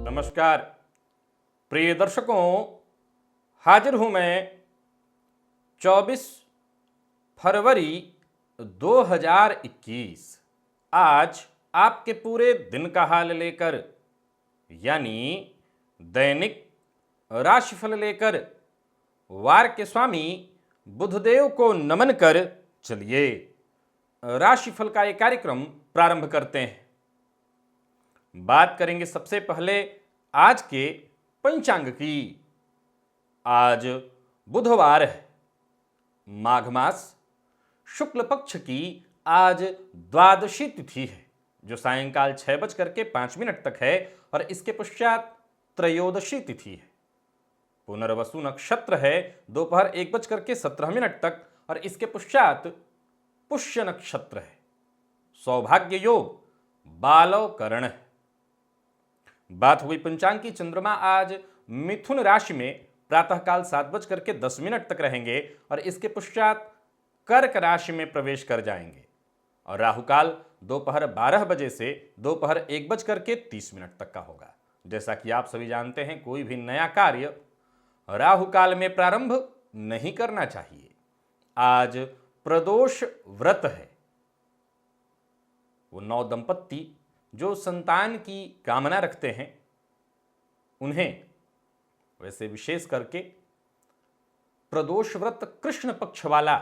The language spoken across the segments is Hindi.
नमस्कार प्रिय दर्शकों, हाजिर हूं मैं 24 फरवरी 2021 आज आपके पूरे दिन का हाल लेकर, यानी दैनिक राशिफल लेकर वार के स्वामी बुधदेव को नमन कर चलिए राशिफल का एक कार्यक्रम प्रारंभ करते हैं। बात करेंगे सबसे पहले आज के पंचांग की। आज बुधवार है, माघ मास शुक्ल पक्ष की आज द्वादशी तिथि है जो सायंकाल 6:05 तक है और इसके पश्चात त्रयोदशी तिथि है। पुनर्वसु नक्षत्र है दोपहर 1:17 तक और इसके पश्चात पुष्य नक्षत्र है। सौभाग्य योग बालव करण है। बात हुई पंचांग की। चंद्रमा आज मिथुन राशि में प्रातःकाल 7:10 तक रहेंगे और इसके पश्चात कर्क राशि में प्रवेश कर जाएंगे और राहुकाल दोपहर 12 बजे से दोपहर 1:30 तक का होगा। जैसा कि आप सभी जानते हैं, कोई भी नया कार्य राहुकाल में प्रारंभ नहीं करना चाहिए। आज प्रदोष व्रत है। वो नौ दंपत्ति जो संतान की कामना रखते हैं उन्हें, वैसे विशेष करके प्रदोष व्रत कृष्ण पक्ष वाला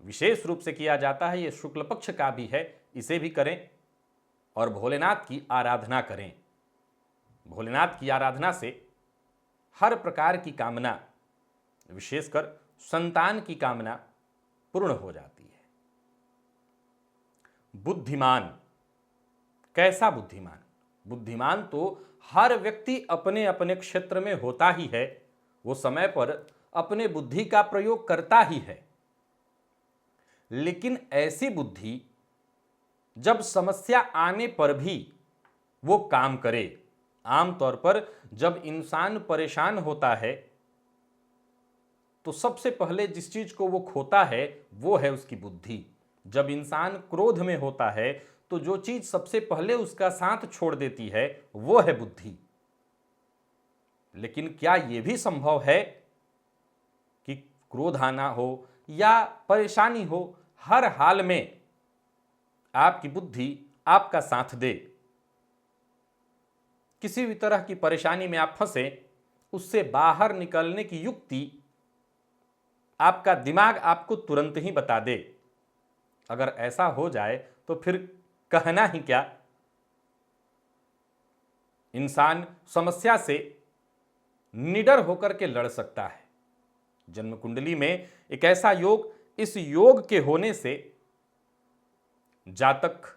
विशेष रूप से किया जाता है। ये शुक्ल पक्ष का भी है, इसे भी करें और भोलेनाथ की आराधना करें। भोलेनाथ की आराधना से हर प्रकार की कामना, विशेषकर संतान की कामना पूर्ण हो जाती है। बुद्धिमान, कैसा बुद्धिमान? बुद्धिमान तो हर व्यक्ति अपने अपने क्षेत्र में होता ही है। वो समय पर अपने बुद्धि का प्रयोग करता ही है, लेकिन ऐसी बुद्धि जब समस्या आने पर भी वो काम करे। आमतौर पर जब इंसान परेशान होता है तो सबसे पहले जिस चीज को वो खोता है वो है उसकी बुद्धि। जब इंसान क्रोध में होता है तो जो चीज सबसे पहले उसका साथ छोड़ देती है वो है बुद्धि। लेकिन क्या यह भी संभव है कि क्रोध आना हो या परेशानी हो, हर हाल में आपकी बुद्धि आपका साथ दे? किसी भी तरह की परेशानी में आप फंसे, उससे बाहर निकलने की युक्ति आपका दिमाग आपको तुरंत ही बता दे। अगर ऐसा हो जाए तो फिर कहना ही क्या। इंसान समस्या से निडर होकर के लड़ सकता है। जन्म कुंडली में एक ऐसा योग, इस योग के होने से जातक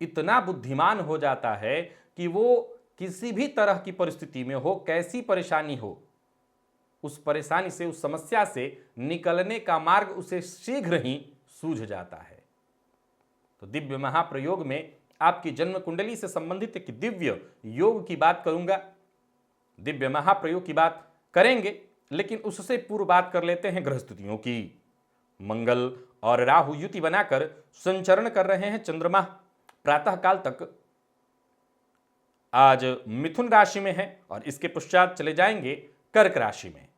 इतना बुद्धिमान हो जाता है कि वो किसी भी तरह की परिस्थिति में हो, कैसी परेशानी हो, उस परेशानी से, उस समस्या से निकलने का मार्ग उसे शीघ्र ही सूझ जाता है। तो दिव्य महाप्रयोग में आपकी जन्म कुंडली से संबंधित एक दिव्य योग की बात करूंगा। दिव्य महाप्रयोग की बात करेंगे, लेकिन उससे पूर्व बात कर लेते हैं ग्रह स्थितियों की। मंगल और राहु युति बनाकर संचरण कर रहे हैं। चंद्रमा प्रातःकाल तक आज मिथुन राशि में है और इसके पश्चात चले जाएंगे कर्क राशि में।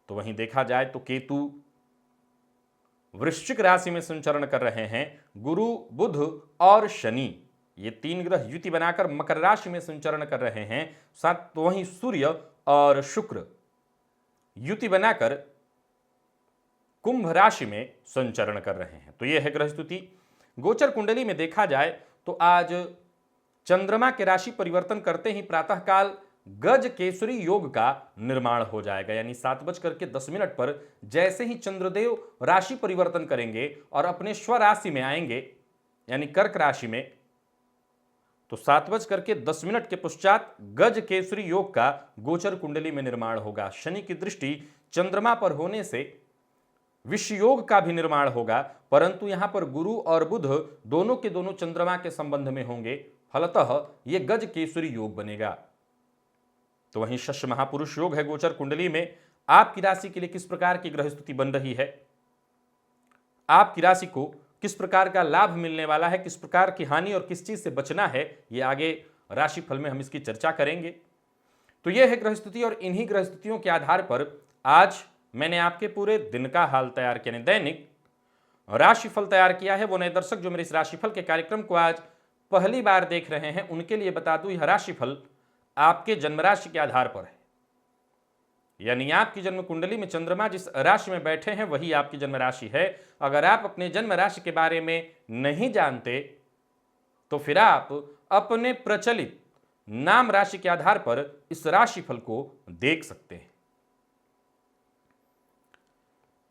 तो वहीं देखा जाए तो केतु वृश्चिक राशि में संचरण कर रहे हैं। गुरु, बुध और शनि, ये तीन ग्रह युति बनाकर मकर राशि में संचरण कर रहे हैं। साथ तो वहीं सूर्य और शुक्र युति बनाकर कुंभ राशि में संचरण कर रहे हैं। तो यह है ग्रह स्थिति। गोचर कुंडली में देखा जाए तो आज चंद्रमा के राशि परिवर्तन करते ही प्रातःकाल गज केसरी योग का निर्माण हो जाएगा। यानी 7:10 पर जैसे ही चंद्रदेव राशि परिवर्तन करेंगे और अपने स्वराशि में आएंगे, यानी कर्क राशि में, तो 7:10 के पश्चात गज केसरी योग का गोचर कुंडली में निर्माण होगा। शनि की दृष्टि चंद्रमा पर होने से विष योग का भी निर्माण होगा, परंतु यहां पर गुरु और बुध दोनों के दोनों चंद्रमा के संबंध में होंगे। फलतः यह गज केसरी योग बनेगा। तो वहीं शश महापुरुष योग है गोचर कुंडली में। आपकी राशि के लिए किस प्रकार की ग्रह स्थिति बन रही है, आपकी राशि को किस प्रकार का लाभ मिलने वाला है, किस प्रकार की हानि और किस चीज से बचना है, ये आगे राशिफल में हम इसकी चर्चा करेंगे। तो यह है ग्रह स्थिति, और इन्हीं ग्रह स्थितियों के आधार पर आज मैंने आपके पूरे दिन का हाल तैयार किया, दैनिक राशिफल तैयार किया है। वो नए दर्शक जो मेरे इस राशिफल के कार्यक्रम को आज पहली बार देख रहे हैं, उनके लिए बता दूं, यह राशिफल आपके जन्म राशि के आधार पर है। यानी आपकी जन्म कुंडली में चंद्रमा जिस राशि में बैठे हैं वही आपकी जन्म राशि है। अगर आप अपने जन्म राशि के बारे में नहीं जानते तो फिर आप अपने प्रचलित नाम राशि के आधार पर इस राशिफल को देख सकते हैं।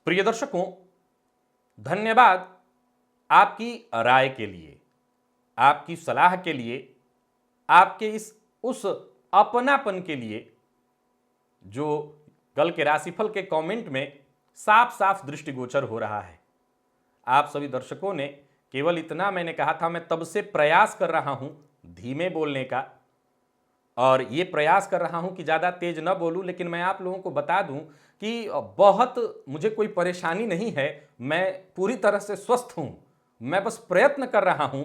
प्रिय दर्शकों, धन्यवाद आपकी राय के लिए, आपकी सलाह के लिए, आपके उस अपनापन के लिए जो कल के राशिफल के कमेंट में साफ साफ दृष्टिगोचर हो रहा है। आप सभी दर्शकों ने केवल इतना मैंने कहा था, मैं तब से प्रयास कर रहा हूं धीमे बोलने का, और ये प्रयास कर रहा हूं कि ज़्यादा तेज न बोलूं, लेकिन मैं आप लोगों को बता दूं कि बहुत मुझे कोई परेशानी नहीं है, मैं पूरी तरह से स्वस्थ हूं। मैं बस प्रयत्न कर रहा हूं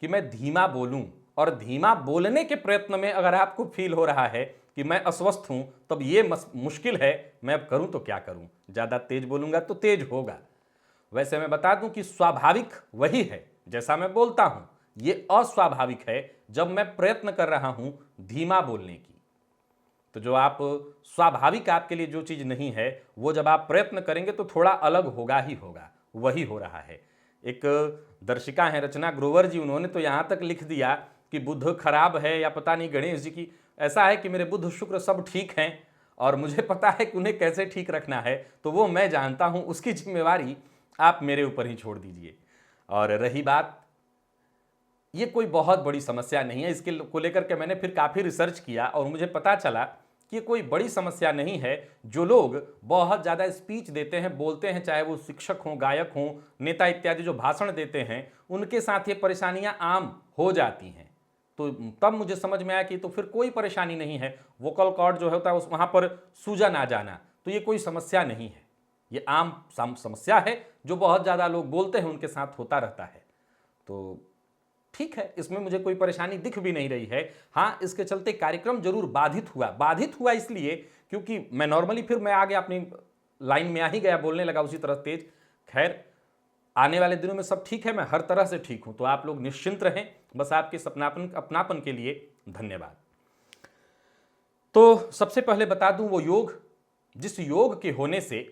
कि मैं धीमा बोलूं, और धीमा बोलने के प्रयत्न में अगर आपको फील हो रहा है कि मैं अस्वस्थ हूं, तब ये मुश्किल है, मैं अब करूं तो क्या करूं, ज़्यादा तेज बोलूंगा तो तेज होगा। वैसे मैं बता दूं कि स्वाभाविक वही है जैसा मैं बोलता हूं, ये अस्वाभाविक है जब मैं प्रयत्न कर रहा हूं धीमा बोलने की। तो जो आप स्वाभाविक आपके लिए जो चीज़ नहीं है, वो जब आप प्रयत्न करेंगे तो थोड़ा अलग होगा ही होगा, वही हो रहा है। एक दर्शिका है रचना ग्रोवर जी, उन्होंने तो यहाँ तक लिख दिया कि बुध खराब है, या पता नहीं गणेश जी की ऐसा है कि मेरे बुध शुक्र सब ठीक हैं और मुझे पता है कि उन्हें कैसे ठीक रखना है, तो वो मैं जानता हूँ, उसकी जिम्मेवारी आप मेरे ऊपर ही छोड़ दीजिए। और रही बात, ये कोई बहुत बड़ी समस्या नहीं है, इसके को लेकर के मैंने फिर काफ़ी रिसर्च किया और मुझे पता चला कि ये कोई बड़ी समस्या नहीं है। जो लोग बहुत ज़्यादा स्पीच देते हैं, बोलते हैं, चाहे वो शिक्षक हों, गायक हों, नेता इत्यादि जो भाषण देते हैं, उनके साथ ये परेशानियां आम हो जाती हैं। तो तब मुझे समझ में आया कि तो फिर कोई परेशानी नहीं है, वोकल कॉर्ड जो होता है उस वहाँ पर सूजन आ जाना, तो ये कोई समस्या नहीं है, ये आम समस्या है जो बहुत ज़्यादा लोग बोलते हैं उनके साथ होता रहता है। तो ठीक है, इसमें मुझे कोई परेशानी दिख भी नहीं रही है। हाँ, इसके चलते कार्यक्रम जरूर बाधित हुआ इसलिए क्योंकि मैं नॉर्मली फिर मैं आगे अपनी लाइन में आ ही गया, बोलने लगा उसी तरह तेज। खैर, आने वाले दिनों में सब ठीक है, मैं हर तरह से ठीक हूं, तो आप लोग निश्चिंत रहें। बस आपके अपनापन के लिए धन्यवाद। तो सबसे पहले बता दूं वो योग, जिस योग के होने से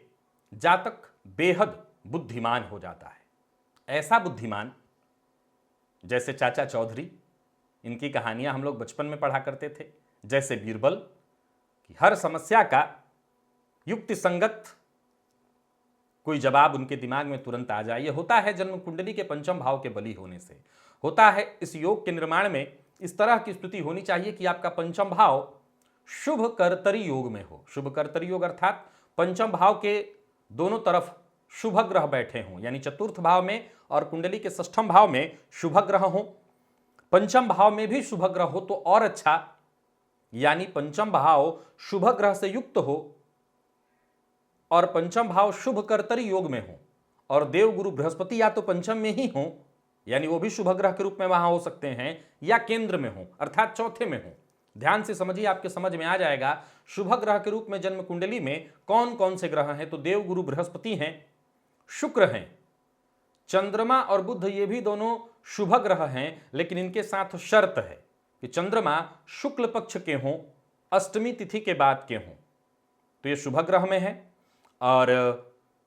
जातक बेहद बुद्धिमान हो जाता है। ऐसा बुद्धिमान जैसे चाचा चौधरी, इनकी कहानियां हम लोग बचपन में पढ़ा करते थे, जैसे बीरबल, कि हर समस्या का युक्ति संगत कोई जवाब उनके दिमाग में तुरंत आ जाए। यह होता है जन्म कुंडली के पंचम भाव के बली होने से होता है। इस योग के निर्माण में इस तरह की स्थिति होनी चाहिए कि आपका पंचम भाव शुभ कर्तरी योग में हो। शुभ कर्तरी योग अर्थात पंचम भाव के दोनों तरफ शुभ ग्रह बैठे हों, यानी चतुर्थ भाव में और कुंडली के षष्ठम भाव में शुभ ग्रह हो, पंचम भाव में भी शुभ ग्रह हो तो और अच्छा, यानी पंचम भाव शुभ ग्रह से युक्त हो और पंचम भाव शुभ कर्तरी योग में हो, और देव गुरु बृहस्पति या तो पंचम में ही हो, यानी वो भी शुभ ग्रह के रूप में वहां हो सकते हैं, या केंद्र में हो अर्थात चौथे में हो। ध्यान से समझिए, आपके समझ में आ जाएगा शुभ ग्रह के रूप में जन्म कुंडली में कौन कौन से ग्रह हैं। तो देव गुरु बृहस्पति हैं, शुक्र हैं, चंद्रमा और बुध, ये भी दोनों शुभ ग्रह हैं, लेकिन इनके साथ शर्त है कि चंद्रमा शुक्ल पक्ष के हों, अष्टमी तिथि के बाद के हों, तो ये शुभ ग्रह में है। और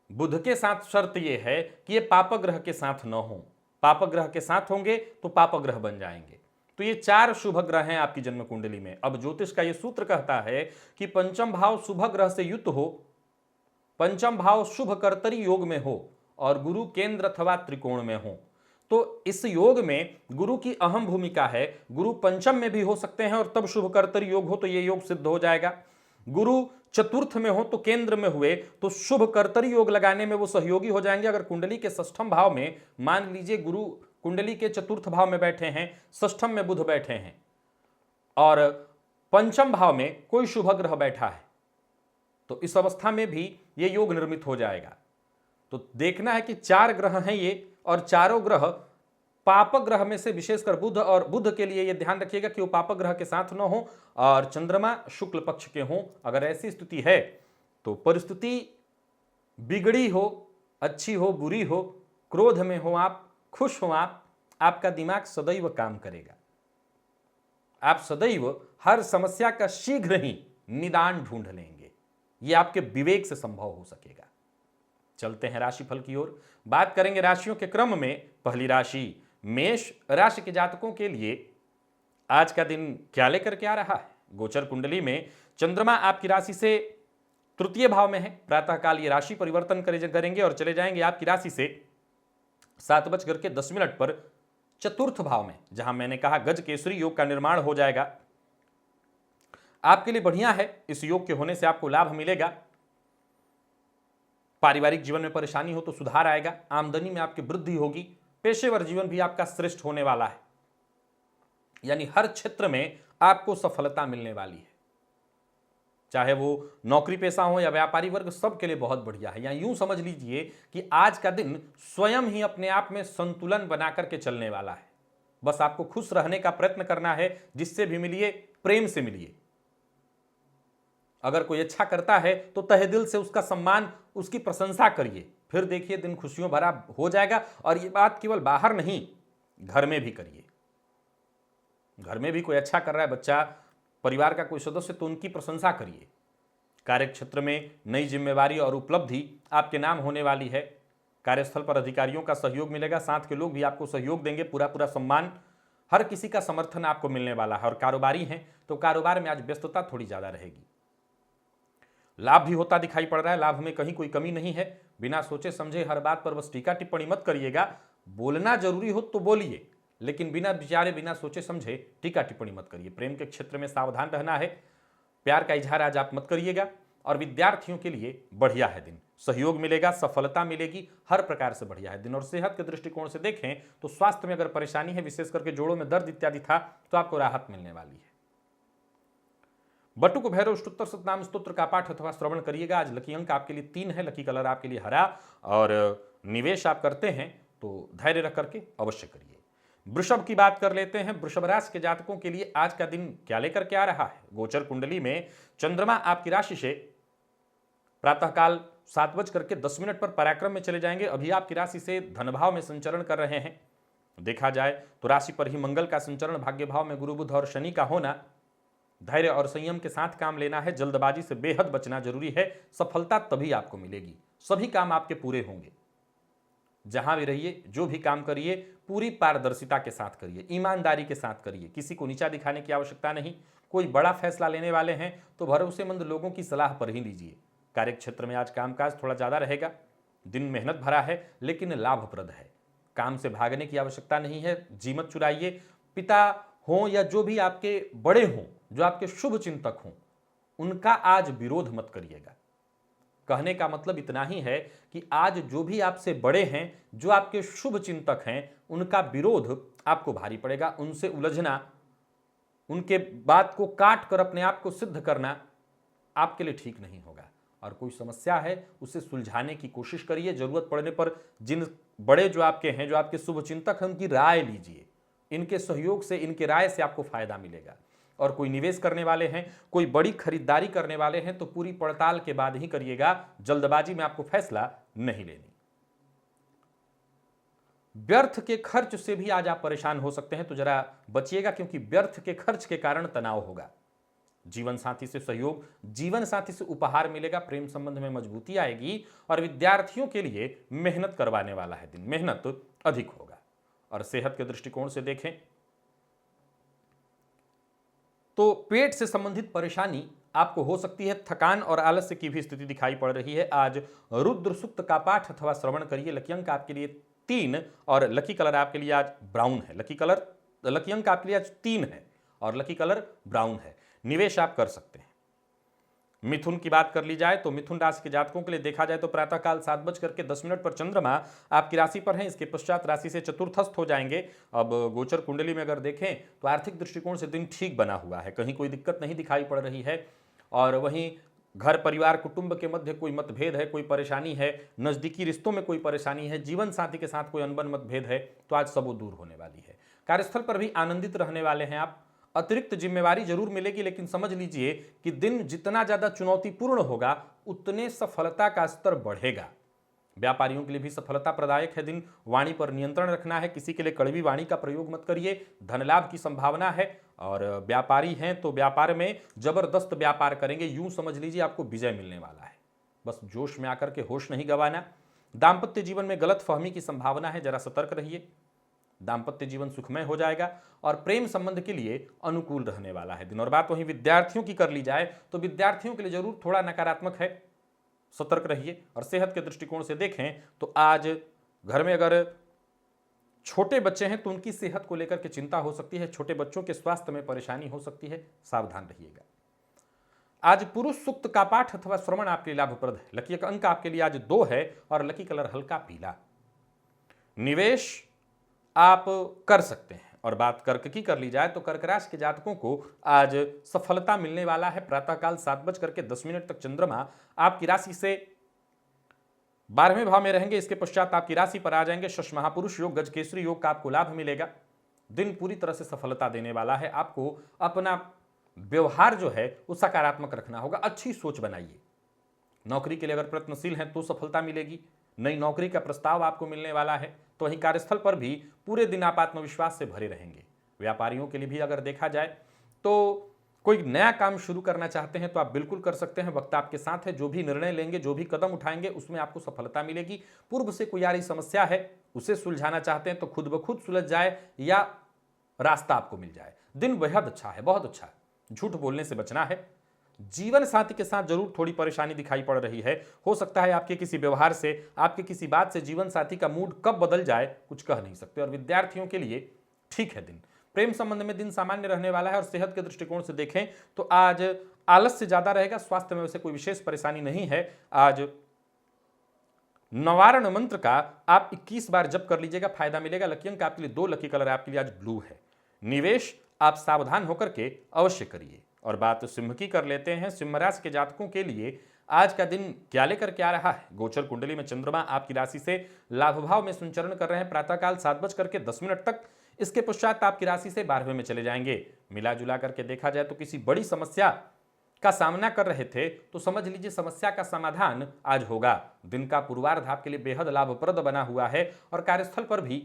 बुध के साथ शर्त ये है कि ये पापग्रह के साथ न हो, पापग्रह के साथ होंगे तो पापग्रह बन जाएंगे। तो ये चार शुभ ग्रह हैं आपकी जन्म कुंडली में। अब ज्योतिष का ये सूत्र कहता है कि पंचम भाव शुभ ग्रह से युक्त हो, पंचम भाव शुभ कर्तरी योग में हो और गुरु केंद्र अथवा त्रिकोण में हो। तो इस योग में गुरु की अहम भूमिका है। गुरु पंचम में भी हो सकते हैं और तब शुभ कर्तरी योग हो तो ये योग सिद्ध हो जाएगा। गुरु चतुर्थ में हो तो केंद्र में हुए तो शुभ कर्तरी योग लगाने में वो सहयोगी हो जाएंगे। अगर कुंडली के षष्ठम भाव में मान लीजिए गुरु कुंडली के चतुर्थ भाव में बैठे हैं, षष्ठम में बुध बैठे हैं और पंचम भाव में कोई शुभ ग्रह बैठा है, तो इस अवस्था में भी ये योग निर्मित हो जाएगा। तो देखना है कि चार ग्रह हैं ये, और चारों ग्रह पापक ग्रह में से विशेषकर बुध, और बुध के लिए यह ध्यान रखिएगा कि वो पापक ग्रह के साथ न हो और चंद्रमा शुक्ल पक्ष के हों। अगर ऐसी स्थिति है तो परिस्थिति बिगड़ी हो, अच्छी हो, बुरी हो, क्रोध में हो आप, खुश हो आप, आपका दिमाग सदैव काम करेगा। आप सदैव हर समस्या का शीघ्र ही निदान ढूंढ लेंगे। यह आपके विवेक से संभव हो सकेगा। चलते हैं राशिफल की ओर। बात करेंगे राशियों के क्रम में। पहली राशि मेष राशि के जातकों के लिए आज का दिन क्या लेकर के आ रहा है। गोचर कुंडली में चंद्रमा आपकी राशि से तृतीय भाव में है। प्रातःकाल ये राशि परिवर्तन करेंगे और चले जाएंगे आपकी राशि से 7:10 पर चतुर्थ भाव में, जहां मैंने कहा गज केसरी योग का निर्माण हो जाएगा। आपके लिए बढ़िया है। इस योग के होने से आपको लाभ मिलेगा। पारिवारिक जीवन में परेशानी हो तो सुधार आएगा। आमदनी में आपकी वृद्धि होगी। पेशेवर जीवन भी आपका श्रेष्ठ होने वाला है, यानी हर क्षेत्र में आपको सफलता मिलने वाली है। चाहे वो नौकरी पेशा हो या व्यापारी वर्ग, सबके लिए बहुत बढ़िया है। या यूं समझ लीजिए कि आज का दिन स्वयं ही अपने आप में संतुलन बना करके चलने वाला है। बस आपको खुश रहने का प्रयत्न करना है। जिससे भी मिलिए प्रेम से मिलिए। अगर कोई अच्छा करता है तो तहे दिल से उसका सम्मान, उसकी प्रशंसा करिए। फिर देखिए दिन खुशियों भरा हो जाएगा। और ये बात केवल बाहर नहीं, घर में भी करिए। घर में भी कोई अच्छा कर रहा है, बच्चा, परिवार का कोई सदस्य, तो उनकी प्रशंसा करिए। कार्यक्षेत्र में नई जिम्मेवारी और उपलब्धि आपके नाम होने वाली है। कार्यस्थल पर अधिकारियों का सहयोग मिलेगा। साथ के लोग भी आपको सहयोग देंगे। पूरा सम्मान, हर किसी का समर्थन आपको मिलने वाला है। और कारोबारी हैं तो कारोबार में आज व्यस्तता थोड़ी ज्यादा रहेगी। लाभ भी होता दिखाई पड़ रहा है। लाभ में कहीं कोई कमी नहीं है। बिना सोचे समझे हर बात पर बस टीका टिप्पणी मत करिएगा। बोलना जरूरी हो तो बोलिए, लेकिन बिना विचारे, बिना सोचे समझे टीका टिप्पणी मत करिए। प्रेम के क्षेत्र में सावधान रहना है। प्यार का इजहार आज आप मत करिएगा। और विद्यार्थियों के लिए बढ़िया है दिन। सहयोग मिलेगा, सफलता मिलेगी, हर प्रकार से बढ़िया है दिन। और सेहत के दृष्टिकोण से देखें तो स्वास्थ्य में अगर परेशानी है, विशेष करके जोड़ों में दर्द इत्यादि था, तो आपको राहत मिलने वाली है। बटुक भैरव अष्टोत्तर शतनाम स्तोत्र का पाठ अथवा श्रवण करिएगा। आज लकी अंक आपके लिए 3 है। लकी कलर आपके लिए हरा। और निवेश आप करते हैं तो धैर्य रख करके अवश्य करिए। वृषभ की बात कर लेते हैं। वृषभ राशि के जातकों के लिए आज का दिन क्या लेकर के आ रहा है। गोचर कुंडली में चंद्रमा आपकी राशि से प्रातःकाल 7:10 पर पराक्रम में चले जाएंगे। अभी आपकी राशि से धन भाव में संचरण कर रहे हैं। देखा जाए तो राशि पर ही मंगल का संचरण, भाग्य भाव में गुरु बुध और शनि का होना। धैर्य और संयम के साथ काम लेना है। जल्दबाजी से बेहद बचना जरूरी है। सफलता तभी आपको मिलेगी। सभी काम आपके पूरे होंगे। जहां भी रहिए, जो भी काम करिए, पूरी पारदर्शिता के साथ करिए, ईमानदारी के साथ करिए। किसी को नीचा दिखाने की आवश्यकता नहीं। कोई बड़ा फैसला लेने वाले हैं तो भरोसेमंद लोगों की सलाह पर ही लीजिए। कार्य क्षेत्र में आज कामकाज थोड़ा ज्यादा रहेगा। दिन मेहनत भरा है लेकिन लाभप्रद है। काम से भागने की आवश्यकता नहीं है। जी मत चुराइए। पिता हों या जो भी आपके बड़े हों, जो आपके शुभ चिंतक हों, उनका आज विरोध मत करिएगा। कहने का मतलब इतना ही है कि आज जो भी आपसे बड़े हैं, जो आपके शुभ चिंतक हैं, उनका विरोध आपको भारी पड़ेगा। उनसे उलझना, उनके बात को काट कर अपने आप को सिद्ध करना आपके लिए ठीक नहीं होगा। और कोई समस्या है उसे सुलझाने की कोशिश करिए। जरूरत पड़ने पर जिन बड़े जो आपके हैं, जो आपके शुभ चिंतक हैं, उनकी राय लीजिए। इनके सहयोग से, इनके राय से आपको फायदा मिलेगा। और कोई निवेश करने वाले हैं, कोई बड़ी खरीदारी करने वाले हैं, तो पूरी पड़ताल के बाद ही करिएगा। जल्दबाजी में आपको फैसला नहीं लेनी। व्यर्थ के खर्च से भी आज आप परेशान हो सकते हैं, तो जरा बचिएगा, क्योंकि व्यर्थ के खर्च के कारण तनाव होगा। जीवन साथी से सहयोग, जीवन साथी से उपहार मिलेगा। प्रेम संबंध में मजबूती आएगी। और विद्यार्थियों के लिए मेहनत करवाने वाला है दिन। मेहनत अधिक होगा। और सेहत के दृष्टिकोण से देखें तो पेट से संबंधित परेशानी आपको हो सकती है। थकान और आलस्य की भी स्थिति दिखाई पड़ रही है। आज रुद्र सूक्त का पाठ अथवा श्रवण करिए। लकी अंक आपके लिए 3 और लकी कलर आपके लिए आज ब्राउन है। लकी अंक आपके लिए आज 3 है और लकी कलर ब्राउन है। निवेश आप कर सकते हैं। मिथुन की बात कर ली जाए तो मिथुन राशि के जातकों के लिए देखा जाए तो प्रातःकाल 7:10 पर चंद्रमा आपकी राशि पर है। इसके पश्चात राशि से चतुर्थस्थ हो जाएंगे। अब गोचर कुंडली में अगर देखें तो आर्थिक दृष्टिकोण से दिन ठीक बना हुआ है। कहीं कोई दिक्कत नहीं दिखाई पड़ रही है। और वहीं घर परिवार कुटुंब के मध्य कोई मतभेद है, कोई परेशानी है, नजदीकी रिश्तों में कोई परेशानी है, जीवन साथी के साथ कोई अनबन मतभेद है, तो आज सब वो दूर होने वाली है। कार्यस्थल पर भी आनंदित रहने वाले हैं आप। अतिरिक्त जिम्मेवारी जरूर मिलेगी, लेकिन समझ लीजिए कि दिन जितना ज्यादा चुनौतीपूर्ण होगा उतने सफलता का स्तर बढ़ेगा। व्यापारियों के लिए भी सफलता प्रदायक है दिन। वाणी पर नियंत्रण रखना है, किसी के लिए कड़वी वाणी का प्रयोग मत करिए। धन लाभ की संभावना है और व्यापारी हैं तो व्यापार में जबरदस्त व्यापार करेंगे। यूं समझ लीजिए आपको विजय मिलने वाला है, बस जोश में आकर के होश नहीं गंवाना। दाम्पत्य जीवन में गलत फहमी की संभावना है, जरा सतर्क रहिए। दाम्पत्य जीवन सुखमय हो जाएगा और प्रेम संबंध के लिए अनुकूल रहने वाला है दिन। और बात वहीं विद्यार्थियों की कर ली जाए तो विद्यार्थियों के लिए जरूर थोड़ा नकारात्मक है, सतर्क रहिए। और सेहत के दृष्टिकोण से देखें तो आज घर में अगर छोटे बच्चे हैं तो उनकी सेहत को लेकर के चिंता हो सकती है, छोटे बच्चों के स्वास्थ्य में परेशानी हो सकती है, सावधान रहिएगा। आज पुरुष सूक्त का पाठ अथवा श्रवण आपके लिए लाभप्रद है। लकी अंक आपके लिए आज 2 है और लकी कलर हल्का पीला। निवेश आप कर सकते हैं। और बात कर्क की कर ली जाए तो कर्क राशि के जातकों को आज सफलता मिलने वाला है। प्रातःकाल 7:10 तक चंद्रमा आपकी राशि से 12वें भाव में रहेंगे, इसके पश्चात आपकी राशि पर आ जाएंगे। शश महापुरुष योग, गजकेसरी योग का आपको लाभ मिलेगा। दिन पूरी तरह से सफलता देने वाला है। आपको अपना व्यवहार जो है वो सकारात्मक रखना होगा, अच्छी सोच बनाइए। नौकरी के लिए अगर प्रयत्नशील हैं तो सफलता मिलेगी। नई नौकरी का प्रस्ताव आपको मिलने वाला है। तो वहीं कार्यस्थल पर भी पूरे दिन आप आत्मविश्वास से भरे रहेंगे। व्यापारियों के लिए भी अगर देखा जाए तो कोई नया काम शुरू करना चाहते हैं तो आप बिल्कुल कर सकते हैं। वक्त आपके साथ है, जो भी निर्णय लेंगे, जो भी कदम उठाएंगे उसमें आपको सफलता मिलेगी। पूर्व से कोई आ रही समस्या है उसे सुलझाना चाहते हैं तो खुद ब खुद सुलझ जाए या रास्ता आपको मिल जाए। दिन बेहद अच्छा है, बहुत अच्छा है। झूठ बोलने से बचना है। जीवन साथी के साथ जरूर थोड़ी परेशानी दिखाई पड़ रही है। हो सकता है आपके किसी व्यवहार से, आपके किसी बात से जीवन साथी का मूड कब बदल जाए कुछ कह नहीं सकते। और विद्यार्थियों के लिए ठीक है दिन। प्रेम संबंध में दिन सामान्य रहने वाला है। और सेहत के दृष्टिकोण से देखें तो आज आलस्य ज्यादा रहेगा। स्वास्थ्य में वैसे कोई विशेष परेशानी नहीं है। आज नवारण मंत्र का आप 21 बार जप कर लीजिएगा, फायदा मिलेगा। लकी अंक आपके लिए 2, लकी कलर आपके लिए आज ब्लू है। निवेश आप सावधान होकर के अवश्य करिए। और बात सिंह की कर लेते हैं। सिंह राशि के जातकों के लिए आज का दिन क्या लेकर के आ रहा है। गोचर कुंडली में चंद्रमा आपकी राशि से लाभ भाव में संचरण कर रहे हैं प्रातःकाल 7:10 तक। इसके पश्चात आपकी राशि से 12वें में चले जाएंगे। मिला जुला करके देखा जाए तो किसी बड़ी समस्या का सामना कर रहे थे तो समझ लीजिए समस्या का समाधान आज होगा। दिन का पूर्वार्ध आपके लिए बेहद लाभप्रद बना हुआ है और कार्यस्थल पर भी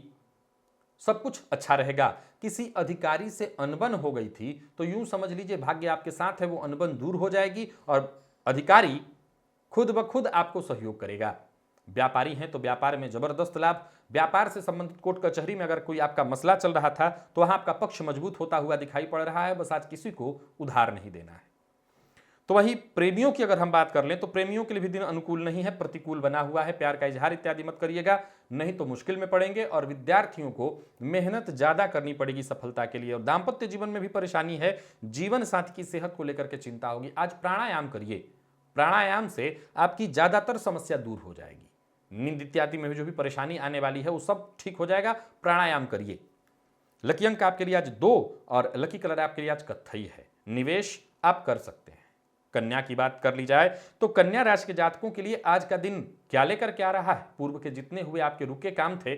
सब कुछ अच्छा रहेगा। किसी अधिकारी से अनबन हो गई थी तो यूं समझ लीजिए भाग्य आपके साथ है, वो अनबन दूर हो जाएगी और अधिकारी खुद ब खुद आपको सहयोग करेगा। व्यापारी हैं तो व्यापार में जबरदस्त लाभ। व्यापार से संबंधित कोर्ट कचहरी में अगर कोई आपका मसला चल रहा था तो वहां आपका पक्ष मजबूत होता हुआ दिखाई पड़ रहा है। बस आज किसी को उधार नहीं देना है। तो वहीं प्रेमियों की अगर हम बात कर लें तो प्रेमियों के लिए भी दिन अनुकूल नहीं है, प्रतिकूल बना हुआ है। प्यार का इजहार इत्यादि मत करिएगा, नहीं तो मुश्किल में पड़ेंगे। और विद्यार्थियों को मेहनत ज्यादा करनी पड़ेगी सफलता के लिए। और दाम्पत्य जीवन में भी परेशानी है, जीवन साथी की सेहत को लेकर के चिंता होगी। आज प्राणायाम करिए, प्राणायाम से आपकी ज्यादातर समस्या दूर हो जाएगी। नींद इत्यादि में भी जो भी परेशानी आने वाली है वो सब ठीक हो जाएगा। प्राणायाम करिए। लकी अंक आपके लिए आज 2 और लकी कलर आपके लिए आज कत्थई है। निवेश आप कर सकते हैं। कन्या की बात कर ली जाए तो कन्या राशि के जातकों के लिए आज का दिन क्या लेकर के आ रहा है। पूर्व के जितने हुए आपके रुके काम थे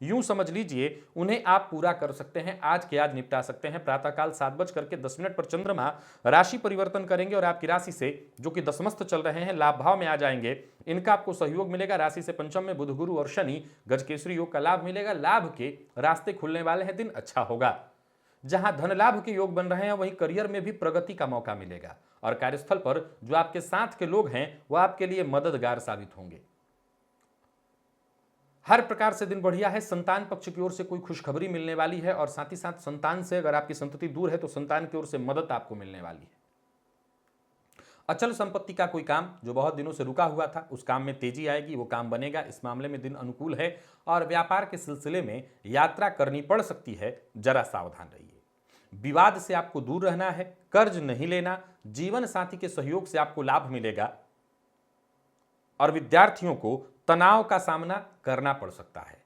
यूं समझ लीजिए उन्हें आप पूरा कर सकते हैं। आज के आज निपटा सकते हैं। प्रातःकाल 7:10 पर चंद्रमा राशि परिवर्तन करेंगे और आपकी राशि से जो कि दशमस्थ चल रहे हैं लाभ भाव में आ जाएंगे। इनका आपको सहयोग मिलेगा। राशि से पंचम में बुध गुरु और शनि, गजकेसरी योग का लाभ मिलेगा। लाभ के रास्ते खुलने वाले हैं, दिन अच्छा होगा। जहां धन लाभ के योग बन रहे हैं वहीं करियर में भी प्रगति का मौका मिलेगा। और कार्यस्थल पर जो आपके साथ के लोग हैं वो आपके लिए मददगार साबित होंगे। हर प्रकार से दिन बढ़िया है। संतान पक्ष की ओर से कोई खुशखबरी मिलने वाली है और साथ ही साथ संतान से अगर आपकी संतति दूर है तो संतान की ओर से मदद आपको मिलने वाली है। अचल संपत्ति का कोई काम जो बहुत दिनों से रुका हुआ था उस काम में तेजी आएगी, वो काम बनेगा। इस मामले में दिन अनुकूल है। और व्यापार के सिलसिले में यात्रा करनी पड़ सकती है, जरा सावधान रहिए। विवाद से आपको दूर रहना है, कर्ज नहीं लेना। जीवन साथी के सहयोग से आपको लाभ मिलेगा। और विद्यार्थियों को तनाव का सामना करना पड़ सकता है,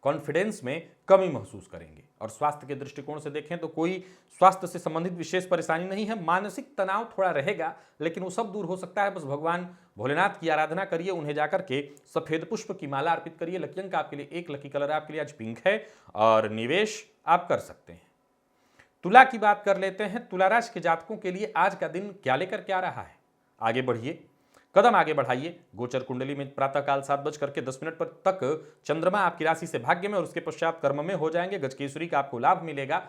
कॉन्फिडेंस में कमी महसूस करेंगे। और स्वास्थ्य के दृष्टिकोण से देखें तो कोई स्वास्थ्य से संबंधित विशेष परेशानी नहीं है। मानसिक तनाव थोड़ा रहेगा, लेकिन वो सब दूर हो सकता है। बस भगवान भोलेनाथ की आराधना करिए, उन्हें जाकर के सफेद पुष्प की माला अर्पित करिए। लकी अंक आपके लिए 1, लकी कलर आपके लिए आज पिंक है और निवेश आप कर सकते हैं। तुला की बात कर लेते हैं। तुला राशि के जातकों के लिए आज का दिन क्या लेकर के आ रहा है? आगे बढ़िए, कदम आगे बढ़ाइए। गोचर कुंडली में प्रातःकाल 7:10 पर तक चंद्रमा आपकी राशि से भाग्य में और उसके पश्चात कर्म में हो जाएंगे। गजकेसरी का आपको लाभ मिलेगा।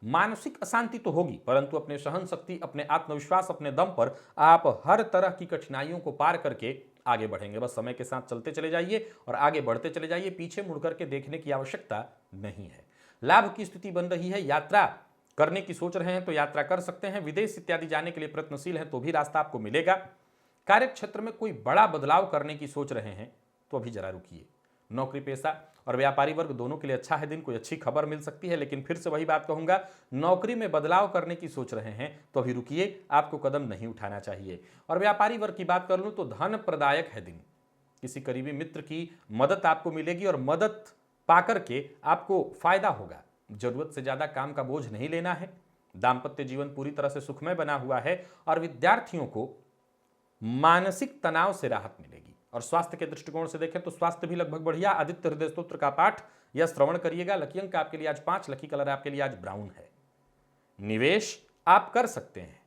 मानसिक अशांति तो होगी, परंतु अपने सहन शक्ति, अपने आत्मविश्वास, अपने दम पर आप हर तरह की कठिनाइयों को पार करके आगे बढ़ेंगे। बस समय के साथ चलते चले जाइए और आगे बढ़ते चले जाइए। पीछे मुड़ करके देखने की आवश्यकता नहीं है। लाभ की स्थिति बन रही है। यात्रा करने की सोच रहे हैं तो यात्रा कर सकते हैं। विदेश इत्यादि जाने के लिए प्रयत्नशील हैं तो भी रास्ता आपको मिलेगा। कार्य क्षेत्र में कोई बड़ा बदलाव करने की सोच रहे हैं तो अभी जरा रुकिए। नौकरी पेशा और व्यापारी वर्ग दोनों के लिए अच्छा है दिन। कोई अच्छी खबर मिल सकती है, लेकिन फिर से वही बात कहूंगा, नौकरी में बदलाव करने की सोच रहे हैं तो अभी रुकिए, आपको कदम नहीं उठाना चाहिए। और व्यापारी वर्ग की बात कर लूं तो धन प्रदायक है दिन। किसी करीबी मित्र की मदद आपको मिलेगी और मदद पाकर के आपको फायदा होगा। जरूरत से ज्यादा काम का बोझ नहीं लेना है। दाम्पत्य जीवन पूरी तरह से सुखमय बना हुआ है और विद्यार्थियों को मानसिक तनाव से राहत मिलेगी। और स्वास्थ्य के दृष्टिकोण से देखें तो स्वास्थ्य भी लगभग बढ़िया। आदित्य हृदय स्तोत्र का पाठ या श्रवण करिएगा। लकी अंक आपके लिए आज 5, लकी कलर आपके लिए आज ब्राउन है। निवेश आप कर सकते हैं।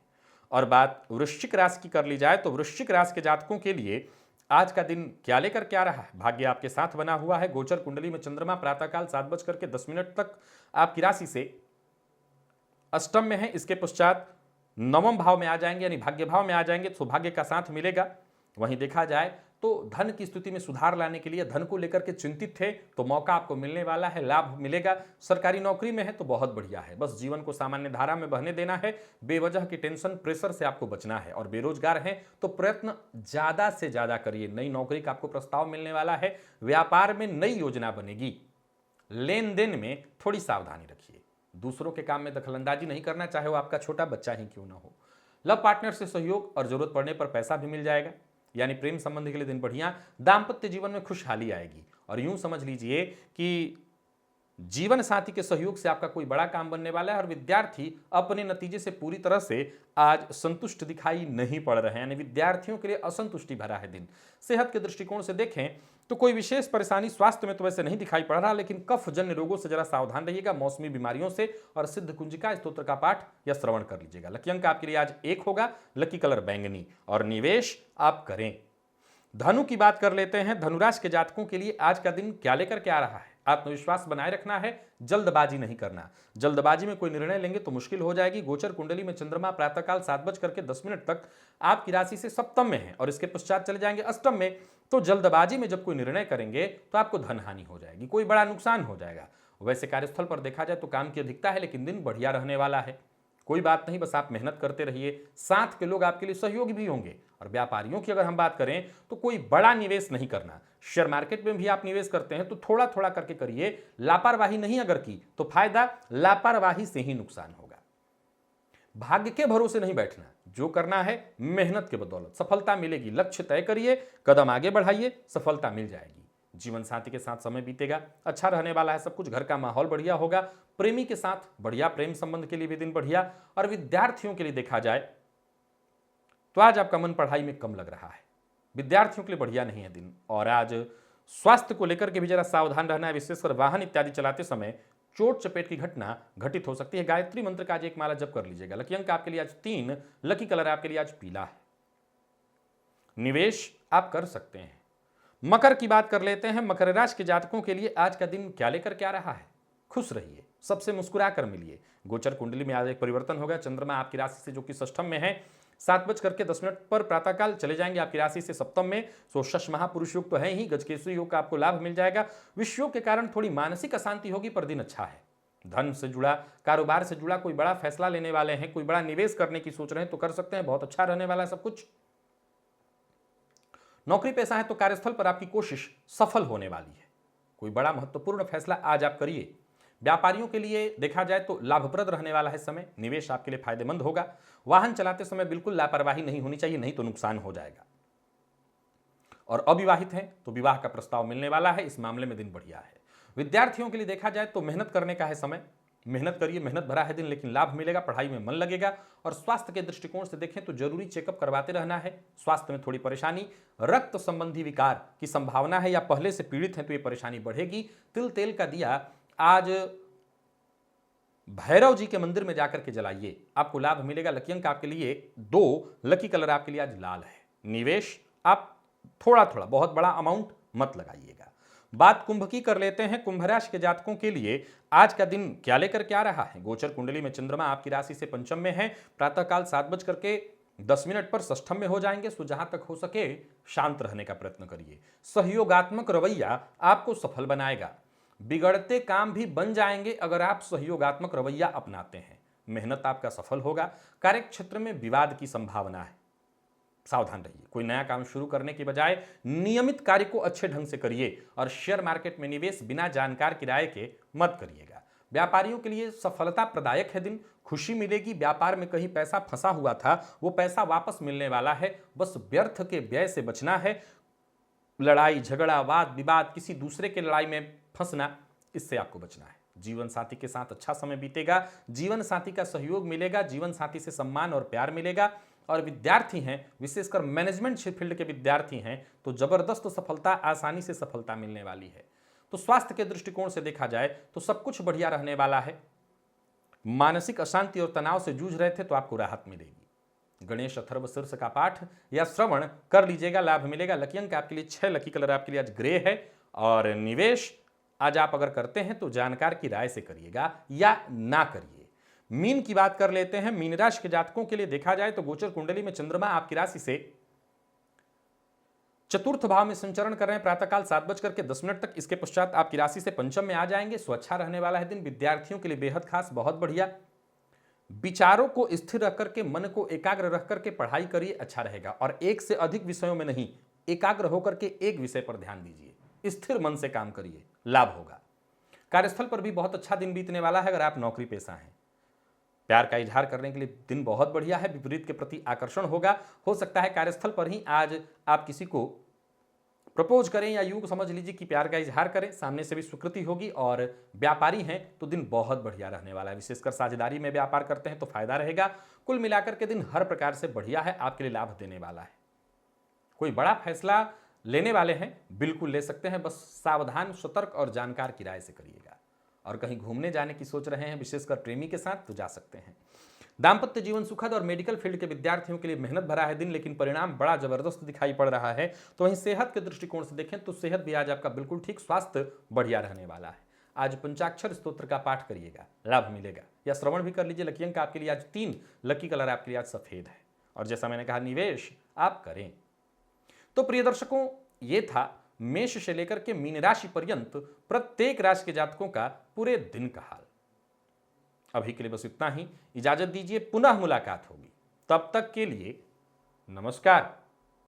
और बात वृश्चिक राशि की कर ली जाए तो वृश्चिक राशि के जातकों के लिए आज का दिन क्या लेकर क्या रहा है? भाग्य आपके साथ बना हुआ है। गोचर कुंडली में चंद्रमा प्रातःकाल 7:10 तक आपकी राशि से अष्टम में है। इसके पश्चात नवम भाव में आ जाएंगे, यानी भाग्य भाव में आ जाएंगे, सौभाग्य का साथ मिलेगा। वहीं देखा जाए तो धन की स्थिति में सुधार लाने के लिए, धन को लेकर के चिंतित थे तो मौका आपको मिलने वाला है, लाभ मिलेगा। सरकारी नौकरी में है तो बहुत बढ़िया है। बस जीवन को सामान्य धारा में बहने देना है। बेवजह की टेंशन प्रेशर से आपको बचना है। और बेरोजगार हैं तो प्रयत्न ज्यादा से ज्यादा करिए। नई नौकरी का आपको प्रस्ताव मिलने वाला है। व्यापार में नई योजना बनेगी। लेन देन में थोड़ी सावधानी रखिए। दूसरों के काम में दखलंदाजी नहीं करना, चाहे वो आपका छोटा बच्चा ही क्यों ना हो। लव पार्टनर से सहयोग और जरूरत पड़ने पर पैसा भी मिल जाएगा, यानी प्रेम संबंध के लिए दिन बढ़िया। दाम्पत्य जीवन में खुशहाली आएगी। और यूं समझ लीजिए कि जीवन साथी के सहयोग से आपका कोई बड़ा काम बनने वाला है। और विद्यार्थी अपने नतीजे से पूरी तरह से आज संतुष्ट दिखाई नहीं पड़ रहे हैं, यानी विद्यार्थियों के लिए असंतुष्टि भरा है दिन। सेहत के दृष्टिकोण से देखें तो कोई विशेष परेशानी स्वास्थ्य में तो वैसे नहीं दिखाई पड़ रहा, लेकिन कफ जन्य रोगों से जरा सावधान रहिएगा, मौसमी बीमारियों से। और सिद्ध कुंजिका स्तोत्र का पाठ या श्रवण कर लीजिएगा। लकी अंक आपके लिए आज 1 होगा, लकी कलर बैंगनी। और निवेश आप करें। धनु की बात कर लेते हैं। धनुराशि के जातकों के लिए आज का दिन क्या लेकर के आ रहा है? आत्मविश्वास बनाए रखना है, जल्दबाजी नहीं करना। जल्दबाजी में कोई निर्णय लेंगे तो मुश्किल हो जाएगी। गोचर कुंडली में चंद्रमा प्रातःकाल 7:10 तक आपकी राशि से सप्तम में है और इसके पश्चात चले जाएंगे अष्टम में। तो जल्दबाजी में जब कोई निर्णय करेंगे तो आपको धन हानि हो जाएगी, कोई बड़ा नुकसान हो जाएगा। वैसे कार्यस्थल पर देखा जाए तो काम की अधिकता है, लेकिन दिन बढ़िया रहने वाला है। कोई बात नहीं, बस आप मेहनत करते रहिए। साथ के लोग आपके लिए सहयोगी भी होंगे। और व्यापारियों की अगर हम बात करें तो कोई बड़ा निवेश नहीं करना। शेयर मार्केट में भी आप निवेश करते हैं तो थोड़ा थोड़ा करके करिए। लापरवाही नहीं अगर की तो फायदा, लापरवाही से ही नुकसान होगा। भाग्य के भरोसे नहीं बैठना, जो करना है मेहनत के बदौलत सफलता मिलेगी। लक्ष्य तय करिए, कदम आगे बढ़ाइए, सफलता मिल जाएगी। जीवन साथी के साथ समय बीतेगा, अच्छा रहने वाला है सब कुछ। घर का माहौल बढ़िया होगा। प्रेमी के साथ बढ़िया, प्रेम संबंध के लिए भी दिन बढ़िया। और विद्यार्थियों के लिए देखा जाए तो आज आपका मन पढ़ाई में कम लग रहा है। विद्यार्थियों के लिए बढ़िया नहीं है दिन। और आज स्वास्थ्य को लेकर के भी जरा सावधान रहना है, विशेषकर वाहन इत्यादि चलाते समय चोट चपेट की घटना घटित हो सकती है। गायत्री मंत्र का आज 1 माला जप कर लीजिएगा। लकी अंक आपके लिए आज 3, लकी कलर आपके लिए आज पीला है। निवेश आप कर सकते हैं। मकर की बात कर लेते हैं। मकर राशि के जातकों के लिए आज का दिन क्या लेकर क्या रहा है? खुश रहिए, सबसे मुस्कुरा कर मिलिए। गोचर कुंडली में आज एक परिवर्तन होगा। चंद्रमा आपकी राशि से जो कि षष्ठम में है 7:10 पर प्रातःकाल चले जाएंगे आपकी राशि से सप्तम में। सो शश महापुरुष योग तो है ही, गजकेसरी योग का आपको लाभ मिल जाएगा। विषयों योग के कारण थोड़ी मानसिक अशांति होगी, पर दिन अच्छा है। धन से जुड़ा, कारोबार से जुड़ा कोई बड़ा फैसला लेने वाले हैं, कोई बड़ा निवेश करने की सोच रहे हैं तो कर सकते हैं, बहुत अच्छा रहने वाला है सब कुछ। नौकरी पेशा है तो कार्यस्थल पर आपकी कोशिश सफल होने वाली है। कोई बड़ा महत्वपूर्ण फैसला आज आप करिए। व्यापारियों के लिए देखा जाए तो लाभप्रद रहने वाला है समय। निवेश आपके लिए फायदेमंद होगा। वाहन चलाते समय बिल्कुल लापरवाही नहीं होनी चाहिए, नहीं तो नुकसान हो जाएगा। और अविवाहित हैं तो विवाह का प्रस्ताव मिलने वाला है, इस मामले में दिन बढ़िया है। विद्यार्थियों के लिए देखा जाए तो मेहनत करने का है समय। मेहनत करिए, मेहनत भरा है दिन लेकिन लाभ मिलेगा, पढ़ाई में मन लगेगा। और स्वास्थ्य के दृष्टिकोण से देखें तो जरूरी चेकअप करवाते रहना है। स्वास्थ्य में थोड़ी परेशानी, रक्त संबंधी विकार की संभावना है या पहले से पीड़ित हैं तो ये परेशानी बढ़ेगी। तिल तेल का दिया आज भैरव जी के मंदिर में जाकर के जलाइए, आपको लाभ मिलेगा। लकी अंक आपके लिए 2, लकी कलर आपके लिए आज लाल है। निवेश आप थोड़ा थोड़ा, बहुत बड़ा अमाउंट मत लगाइएगा। बात कुंभ की कर लेते हैं। कुंभ राशि के जातकों के लिए आज का दिन क्या लेकर के आ रहा है। गोचर कुंडली में चंद्रमा आपकी राशि से पंचम में है, प्रातःकाल 7:10 पर षष्ठम में हो जाएंगे। सो जहां तक हो सके शांत रहने का प्रयत्न करिए। सहयोगात्मक रवैया आपको सफल बनाएगा। बिगड़ते काम भी बन जाएंगे अगर आप सहयोगात्मक रवैया अपनाते हैं। मेहनत आपका सफल होगा। कार्य क्षेत्र में विवाद की संभावना है, सावधान रहिए। कोई नया काम शुरू करने की बजाय नियमित कार्य को अच्छे ढंग से करिए। और शेयर मार्केट में निवेश बिना जानकार की राय के मत करिएगा। व्यापारियों के लिए सफलता प्रदायक है दिन, खुशी मिलेगी। व्यापार में कहीं पैसा फंसा हुआ था, वो पैसा वापस मिलने वाला है। बस व्यर्थ के व्यय से बचना है। लड़ाई झगड़ा, वाद विवाद, किसी दूसरे के लड़ाई में फंसना, इससे आपको बचना है। जीवन साथी के साथ अच्छा समय बीतेगा। जीवन साथी का सहयोग मिलेगा। जीवन साथी से सम्मान और प्यार मिलेगा। और विद्यार्थी हैं, विशेषकर मैनेजमेंट फील्ड के विद्यार्थी हैं, तो जबरदस्त सफलता, आसानी से सफलता मिलने वाली है। तो स्वास्थ्य के दृष्टिकोण से देखा जाए तो सब कुछ बढ़िया रहने वाला है। मानसिक अशांति और तनाव से जूझ रहे थे तो आपको राहत मिलेगी। गणेश अथर्व शीर्ष का पाठ या श्रवण कर लीजिएगा, लाभ मिलेगा। लकी अंक आपके लिए 6, लकी कलर आपके लिए आज ग्रे है। और निवेश आज आप अगर करते हैं तो जानकार की राय से करिएगा या ना करिए। मीन की बात कर लेते हैं। मीन राशि के जातकों के लिए देखा जाए तो गोचर कुंडली में चंद्रमा आपकी राशि से चतुर्थ भाव में संचरण कर रहे हैं। प्रातःकाल 7:10 तक। इसके पश्चात आपकी राशि से पंचम में आ जाएंगे। सो अच्छा रहने वाला है दिन। विद्यार्थियों के लिए बेहद खास, बहुत बढ़िया। विचारों को स्थिर रख करके, मन को एकाग्र रख करके पढ़ाई करिए, अच्छा रहेगा। और एक से अधिक विषयों में नहीं, एकाग्र होकर के एक विषय पर ध्यान दीजिए। स्थिर मन से काम करिए, लाभ होगा। कार्यस्थल पर भी बहुत अच्छा दिन बीतने वाला है अगर आप नौकरी पेशा हैं। प्यार का इजहार करने के लिए दिन बहुत बढ़िया है। विपरीत के प्रति आकर्षण होगा। हो सकता है कार्यस्थल पर ही आज आप किसी को प्रपोज करें या यूं समझ लीजिए कि प्यार का इजहार करें, सामने से भी स्वीकृति होगी। और व्यापारी हैं तो दिन बहुत बढ़िया रहने वाला है। विशेषकर साझेदारी में व्यापार करते हैं तो फायदा रहेगा। कुल मिलाकर के दिन हर प्रकार से बढ़िया है, आपके लिए लाभ देने वाला है। कोई बड़ा फैसला लेने वाले हैं, बिल्कुल ले सकते हैं, बस सावधान, सतर्क और जानकार की राय से करिएगा। और कहीं घूमने जाने की सोच रहे हैं, विशेषकर प्रेमी के साथ, तो जा सकते हैं। दाम्पत्य जीवन सुखद और मेडिकल फील्ड के विद्यार्थियों के लिए मेहनत भरा है दिन, लेकिन परिणाम बड़ा जबरदस्त दिखाई पड़ रहा है। तो वहीं सेहत के दृष्टिकोण से देखें तो सेहत भी आज आपका बिल्कुल ठीक, स्वास्थ्य बढ़िया रहने वाला है। आज पंचाक्षर स्तोत्र का पाठ करिएगा, लाभ मिलेगा। या श्रवण भी कर लीजिए। लकी अंक आपके लिए आज 3, लकी कलर आपके लिए आज सफेद है। और जैसा मैंने कहा, निवेश आप करें। तो प्रिय दर्शकों, ये था मेष से लेकर के मीन राशि पर्यंत प्रत्येक राशि के जातकों का पूरे दिन का हाल। अभी के लिए बस इतना ही। इजाजत दीजिए, पुनः मुलाकात होगी। तब तक के लिए नमस्कार।